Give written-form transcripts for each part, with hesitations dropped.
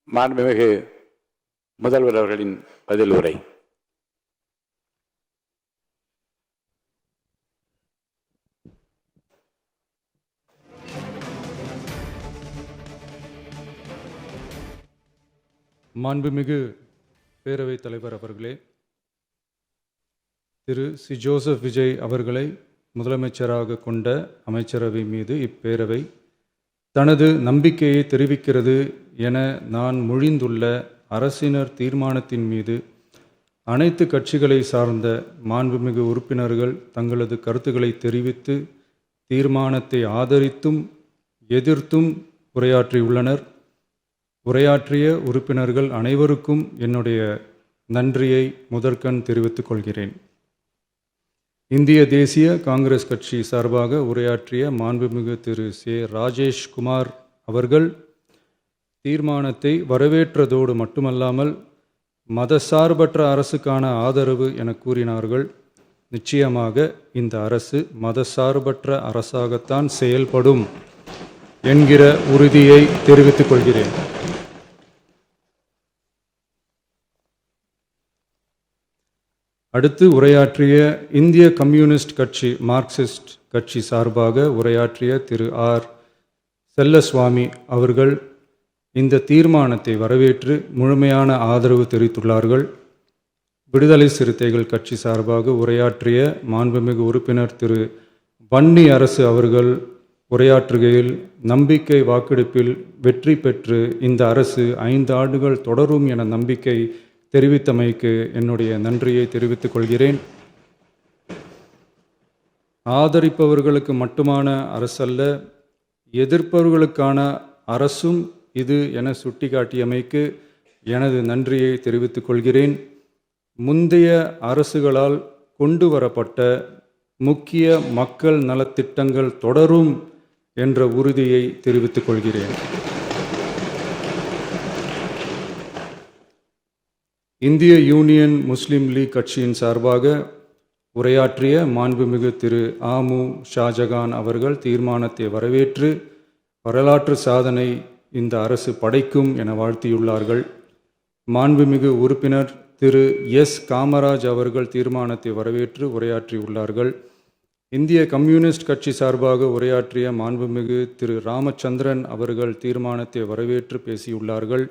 மாண்புமிகு முதல்வர் அவர்களின் பதில் உரை. மாண்புமிகு பேரவைத் தலைவர் அவர்களே, திரு சி. ஜோசப் விஜய் அவர்களை முதலமைச்சராக கொண்ட அமைச்சரவை மீது இப்பேரவை தனது நம்பிக்கையை தெரிவிக்கிறது என நான் மொழிந்துள்ள அரசினர் தீர்மானத்தின் மீது அனைத்து கட்சிகளை சார்ந்த மாண்புமிகு உறுப்பினர்கள் தங்களது கருத்துக்களை தெரிவித்து தீர்மானத்தை ஆதரித்தும் எதிர்த்தும் உரையாற்றியுள்ளனர். உரையாற்றிய உறுப்பினர்கள் அனைவருக்கும் என்னுடைய நன்றியை முதற்கண் தெரிவித்துக் கொள்கிறேன். இந்திய தேசிய காங்கிரஸ் கட்சி சார்பாக உரையாற்றிய மாண்புமிகு திரு சே. ராஜேஷ்குமார் அவர்கள் தீர்மானத்தை வரவேற்றதோடு மட்டுமல்லாமல் மதசார்பற்ற அரசுக்கான ஆதரவு என கூறினார்கள். நிச்சயமாக இந்த அரசு மதசார்பற்ற அரசாகத்தான் செயல்படும் என்கிற உறுதியை தெரிவித்துக் கொள்கிறேன். அடுத்து உரையாற்றிய இந்திய கம்யூனிஸ்ட் கட்சி மார்க்சிஸ்ட் கட்சி சார்பாக உரையாற்றிய திரு ஆர். செல்லசுவாமி அவர்கள் இந்த தீர்மானத்தை வரவேற்று முழுமையான ஆதரவு தெரிவித்துள்ளார்கள். விடுதலை சிறுத்தைகள் கட்சி சார்பாக உரையாற்றிய மாண்புமிகு உறுப்பினர் திரு வன்னி அரசு அவர்கள் உரையாற்றுகையில் நம்பிக்கை வாக்கெடுப்பில் வெற்றி பெற்று இந்த அரசு 5 ஆண்டுகள் தொடரும் என நம்பிக்கை தெரிவித்தமைக்கு என்னுடைய நன்றியை தெரிவித்துக் கொள்கிறேன். ஆதரிப்பவர்களுக்கு மட்டுமான அரசல்ல, எதிர்ப்பவர்களுக்கான அரசும் இது என சுட்டிக்காட்டியமைக்கு எனது நன்றியை தெரிவித்துக் கொள்கிறேன். முந்தைய அரசுகளால் கொண்டு வரப்பட்ட முக்கிய மக்கள் நலத்திட்டங்கள் தொடரும் என்ற உறுதியை தெரிவித்துக் கொள்கிறேன். இந்திய யூனியன் முஸ்லீம் லீக் கட்சியின் சார்பாக உரையாற்றிய மாண்புமிகு திரு ஆமு ஷாஜகான் அவர்கள் தீர்மானத்தை வரவேற்று வரலாற்று சாதனை இந்த அரசு படைக்கும் என வாழ்த்தியுள்ளார்கள். மாண்புமிகு உறுப்பினர் திரு எஸ். காமராஜ் அவர்கள் தீர்மானத்தை வரவேற்று உரையாற்றியுள்ளார்கள். இந்திய கம்யூனிஸ்ட் கட்சி சார்பாக உரையாற்றிய மாண்புமிகு திரு ராமச்சந்திரன் அவர்கள் தீர்மானத்தை வரவேற்று பேசியுள்ளார்கள்.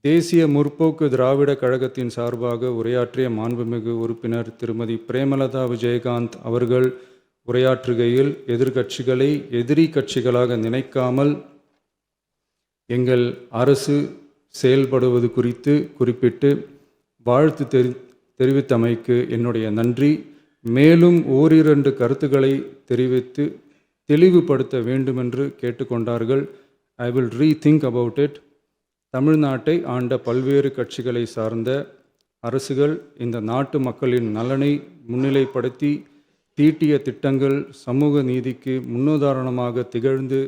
தேசிய முற்போக்கு திராவிட கழகத்தின் சார்பாக உரையாற்றிய மாண்புமிகு உறுப்பினர் திருமதி பிரேமலதா விஜயகாந்த் அவர்கள் உரையாற்றுகையில் எதிர்கட்சிகளை எதிரி கட்சிகளாக நினைக்காமல் எங்கள் அரசு செயல்படுவது குறித்து குறிப்பிட்டு வாழ்த்து தெரிவித்தமைக்கு என்னுடைய நன்றி. மேலும் ஓரிரண்டு கருத்துக்களை தெரிவித்து தெளிவுபடுத்த வேண்டுமென்று கேட்டுக்கொண்டார்கள். I will rethink about it. தமிழ்நாட்டை ஆண்ட பல்வேறு கட்சிகளை சார்ந்த அரசுகள் இந்த நாட்டு மக்களின் நலனை முன்னிலைப்படுத்தி தீட்டிய திட்டங்கள் சமூக நீதிக்கு முன்னுதாரணமாக திகழ்ந்து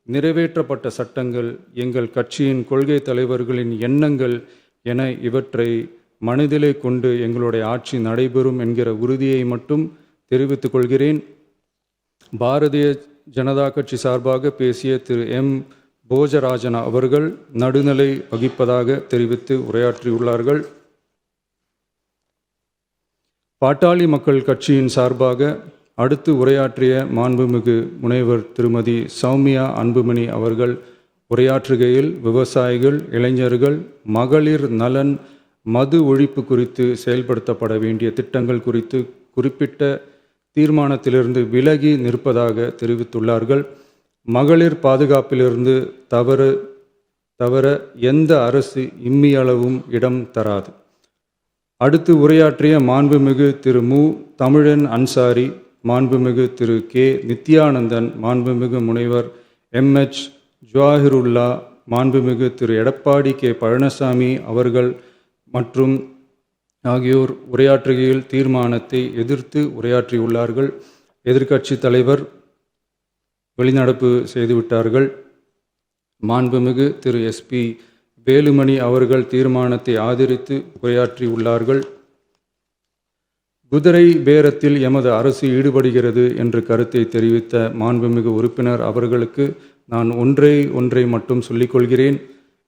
நிறைவேற்றப்பட்ட சட்டங்கள் எங்கள் கட்சியின் கொள்கை தலைவர்களின் எண்ணங்கள் என இவற்றை மனதிலே கொண்டு எங்களுடைய ஆட்சி நடைபெறும் என்கிற உறுதியை மட்டும் தெரிவித்துக் கொள்கிறேன். பாரதிய ஜனதா கட்சி சார்பாக பேசிய திரு எம். போஜராஜன் அவர்கள் நடுநிலை வகிப்பதாக தெரிவித்து உரையாற்றியுள்ளார்கள். பாட்டாளி மக்கள் கட்சியின் சார்பாக அடுத்து உரையாற்றிய மாண்புமிகு முனைவர் திருமதி சௌமியா அன்புமணி அவர்கள் உரையாற்றுகையில் விவசாயிகள், இளைஞர்கள், மகளிர் நலன், மது ஒழிப்பு குறித்து செயல்படுத்தப்பட வேண்டிய திட்டங்கள் குறித்து குறிப்பிட்ட தீர்மானத்திலிருந்து விலகி நிற்பதாக தெரிவித்துள்ளார்கள். மகளிர் பாதுகாப்பிலிருந்து தவிர எந்த அரசு இம்மியளவும் இடம் தராது. அடுத்து உரையாற்றிய மாண்புமிகு திரு மு. தமிழன் அன்சாரி, மாண்புமிகு திரு கே. நித்யானந்தன், மாண்புமிகு முனைவர் MH ஜவாஹிருல்லா, மாண்புமிகு திரு எடப்பாடி கே. பழனிசாமி அவர்கள் மற்றும் ஆகியோர் உரையாற்றுகையில் தீர்மானத்தை எதிர்த்து உரையாற்றியுள்ளார்கள். எதிர்க்கட்சி தலைவர் வெளிநடப்பு செய்துவிட்டார்கள். மாண்புமிகு திரு SP வேலுமணி அவர்கள் தீர்மானத்தை ஆதரித்து உரையாற்றியுள்ளார்கள். குதிரை பேரத்தில் எமது அரசு ஈடுபடுகிறது என்று கருத்தை தெரிவித்த மாண்புமிகு உறுப்பினர் அவர்களுக்கு நான் ஒன்றை மட்டும் சொல்லிக்கொள்கிறேன்.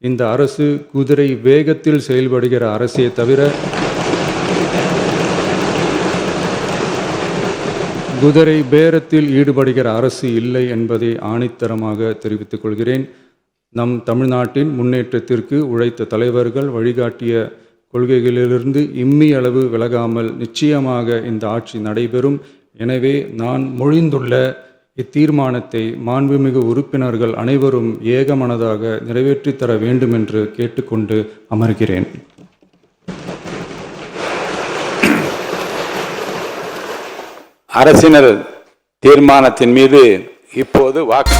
இந்த அரசு குதிரை வேகத்தில் செயல்படுகிற அரசே தவிர குதிரை பேரத்தில் ஈடுபடுகிற அரசு இல்லை என்பதை ஆணித்தரமாக தெரிவித்துக் கொள்கிறேன். நம் தமிழ்நாட்டின் முன்னேற்றத்திற்கு உழைத்த தலைவர்கள் வழிகாட்டிய கொள்கைகளிலிருந்து இம்மி அளவு விலகாமல் நிச்சயமாக இந்த ஆட்சி நடைபெறும். எனவே நான் மொழிந்துள்ள இத்தீர்மானத்தை மாண்புமிகு உறுப்பினர்கள் அனைவரும் ஏகமனதாக நிறைவேற்றித் தர வேண்டும் என்று கேட்டுக்கொண்டு அமர்கிறேன். அரசினர் தீர்மானத்தின் மீது இப்போது வாக்கு